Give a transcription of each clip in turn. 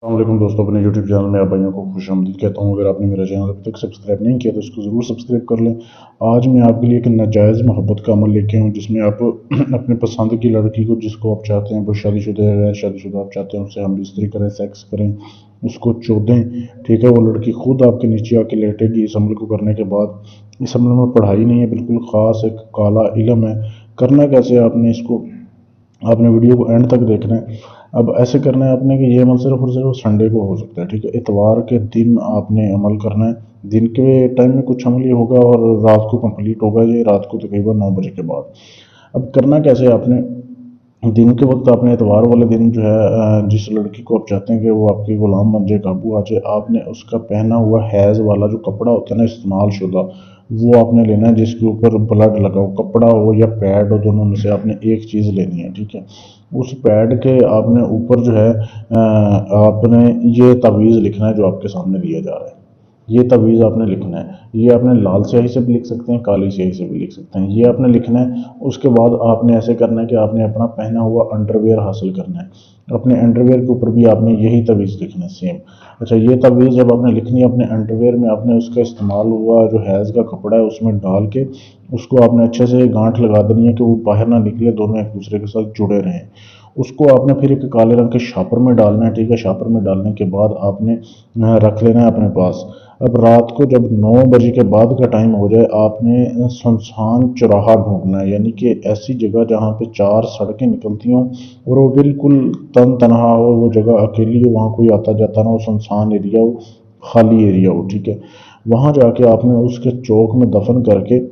अस्सलाम दोस्तों, अपने यूट्यूब चैनल में आप भाइयों को खुश आमदीद कहता हूँ। अगर आपने मेरा चैनल अभी तक सब्सक्राइब नहीं किया तो इसको ज़रूर सब्सक्राइब कर लें। आज मैं आपके लिए एक नाजायज़ मोहब्बत का अमल लेके आऊँ जिसमें आप अपने पसंद की लड़की को, जिसको आप चाहते हैं वो शादीशुदा है, शादीशुदा आप चाहते हैं उससे हम बिस्तरी करें, सेक्स करें, उसको चोदें। ठीक है, वो लड़की खुद आपके नीचे आके लेटेगी इस अमल को करने के बाद। इस अमल में पढ़ाई नहीं है, बिल्कुल ख़ास एक काला इलम है। करना कैसे है आपने इसको, आपने वीडियो को एंड तक देखना है। अब ऐसे करना है आपने कि ये अमल सिर्फ और सिर्फ संडे को हो सकता है। ठीक है, इतवार के दिन आपने अमल करना है। दिन के टाइम में कुछ अमल ये होगा और रात को कंप्लीट होगा ये, रात को तकरीबन 9 बजे के बाद। अब करना कैसे है आपने, दिन के वक्त आपने इतवार वाले दिन जो है जिस लड़की को आप चाहते हैं कि वो आपकी गुलाम बन जाए, काबू आ जाए, आपने उसका पहना हुआ हैज़ वाला जो कपड़ा होता है ना, इस्तेमाल शुदा, वो आपने लेना है जिसके ऊपर ब्लड लगा हो, कपड़ा हो या पैड हो, दोनों में से आपने एक चीज़ लेनी है। ठीक है, उस पैड के आपने ऊपर जो है आपने ये तावीज़ लिखना है जो आपके सामने दिया जा रहा है। ये तावीज़ आपने लिखना है। ये आपने लाल स्याही से भी लिख सकते हैं, काली स्याही से भी लिख सकते हैं। ये आपने लिखना है। उसके बाद आपने ऐसे करना है कि आपने अपना पहना हुआ अंडरवियर हासिल करना है। अपने अंडरवियर के ऊपर भी आपने यही तावीज़ लिखना है सेम। अच्छा, ये तावीज़ जब आपने लिखनी है अपने अंडरवियर में, आपने उसका इस्तेमाल हुआ जो हैज़ का कपड़ा है उसमें डाल के उसको आपने अच्छे से गांठ लगा देनी है कि वो बाहर ना निकले, दोनों एक दूसरे के साथ जुड़े रहें। उसको आपने फिर एक काले रंग के शापर में डालना है। ठीक है, शापर में डालने के बाद आपने रख लेना है अपने पास। अब रात को जब 9 बजे के बाद का टाइम हो जाए, आपने सुनसान चौराहा ढूंढना है, यानी कि ऐसी जगह जहाँ पे 4 सड़कें निकलती हों और वो बिल्कुल तन तनहा हो, वो जगह अकेली हो, वहाँ कोई आता जाता ना हो, सुनसान एरिया हो, खाली एरिया हो। ठीक है, वहाँ जाके आपने उसके चौक में दफन करके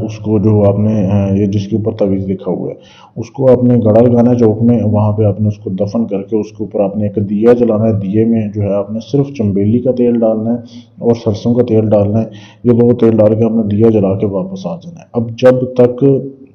उसको जो आपने ये जिसके ऊपर तावीज़ लिखा हुआ है उसको आपने गड़ा लगाना है चौक में। वहाँ पे आपने उसको दफन करके उसके ऊपर आपने एक दिया जलाना है। दिए में जो है आपने सिर्फ चंबेली का तेल डालना है और सरसों का तेल डालना है। ये दो तेल डाल के आपने दिया जला के वापस आ जाना है। अब जब तक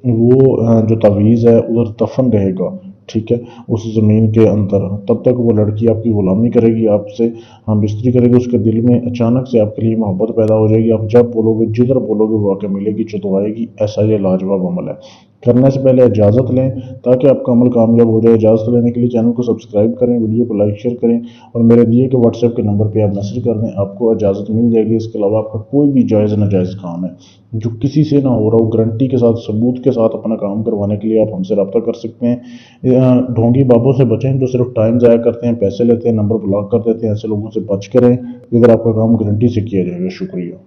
वो जो तावीज़ है उधर दफन रहेगा, ठीक है, उस ज़मीन के अंदर, तब तक वो लड़की आपकी ग़ुलामी करेगी, आपसे हम बिस्तरी करेगी। उसके दिल में अचानक से आपके लिए मोहब्बत पैदा हो जाएगी। आप जब बोलोगे, जिधर बोलोगे वो आके मिलेगी, चुदवाएगी। ऐसा ये लाजवाब अमल है। करने से पहले इजाज़त लें ताकि आपका अमल कामयाब हो जाए। इजाज़त लेने के लिए चैनल को सब्सक्राइब करें, वीडियो को लाइक शेयर करें और मेरे दिए के व्हाट्सएप के नंबर पर आप मैसेज कर दें, आपको इजाज़त मिल जाएगी। इसके अलावा आपका कोई भी जायज़ नाजायज़ काम है जो किसी से ना हो रहा हो, गारंटी के साथ, सबूत के साथ अपना काम करवाने के लिए आप हमसे रब्ता कर सकते हैं। ढोंगी बाबों से बचें जो सिर्फ टाइम ज़ाया करते हैं, पैसे लेते हैं, नंबर ब्लॉक कर देते हैं। ऐसे लोगों से बच करें, इधर आपका काम गारंटी से किया जाएगा। शुक्रिया।